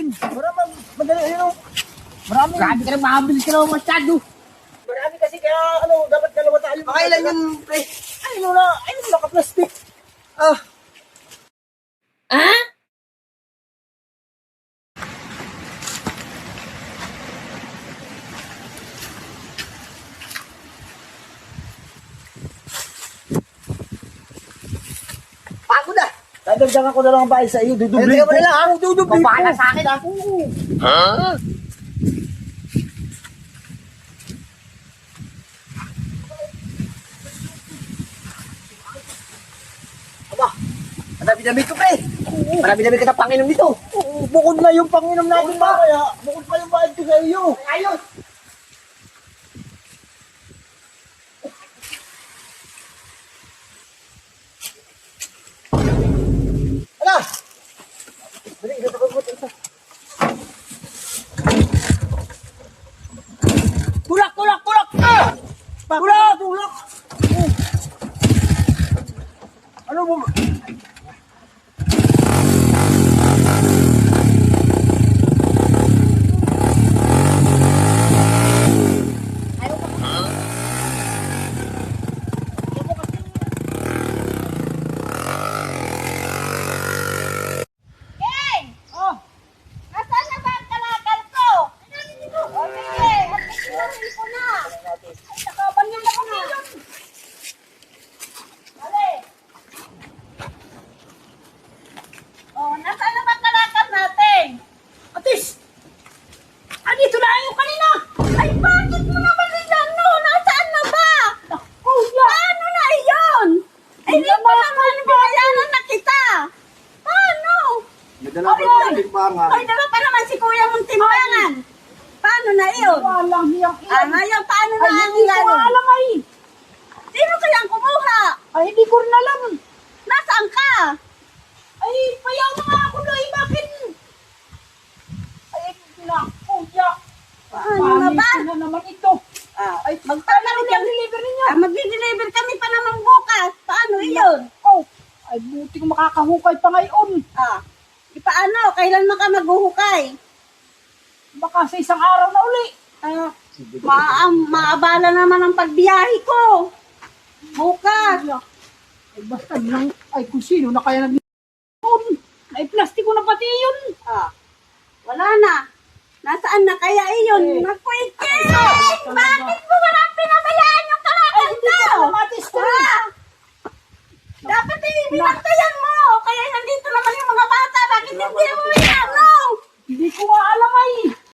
Madali, ayun o. Marami. Grabe ka na, makabilis ka naman masyado. Marami kasi kaya, dapat dalawa tayo. Pakailan yun, pre. Ayun na, ka-plastic. Ah. Ah? Pagod ah. Dadagdagan ko na lang ang bahay sa iyo. Dudubli Ayun, mo na lang, ah. Dudubli Papahala sa akin, ah. Oo. Aba, madami-dami ko, pre. Madami-dami ka na panginom dito. Oo, bukod na yung panginom natin mamaya. Bukod pa yung bayad ko sa iyo. Ayos. Ala! Dali, ito ko ito. Tulak! Ah! Tulak! Ano mo? King! Ah! Nasaan na ba ang kalakal ko? O sige, at isinaril ko na. Ay, nakabanyan na kami yun. Dali. O, nasaan na ba ang kalakal natin? Atis! Andito na yung kanina! Ay, bakit mo naman nilano? Nasaan na ba? Paano na iyon? Ay, di pa naman binayaran na kita. Paano? May dala pa ng timbangan. Ay, dala pa naman si Kuya mong timbangan. Paano na iyon? Walang hiyang Ah, ngayon, paano na Ay, ang hindi ko laro? alam ay. Sino kaya ang kumuha? Ay, hindi ko rin alam. Nasaan ka? Ay, payaw na nga ako na bakit? Ay, naku, yak. Paano na ba? Panis na naman ito. Ay, Paano magpapalit yung deliver ninyo? magdi-deliver kami pa naman bukas. Paano iyon? Oh, ay, buti ko makakahukay pa ngayon. Di paano? Kailan ka maghuhukay? Baka sa isang araw na uli. Maabala naman ang pagbiyahe ko. Bukas. Ay, basta lang, ay kung sino na kaya nag ay, plastiko na pati yun. Wala na. Nasaan na kaya iyon? Nakuikin! Bakit mo walang pinabayaan yung kalakal ko? Dapat binantayan mo. Kaya nandito naman yung mga bata. Bakit hindi mo yan? No? Hindi ko nga alam ay.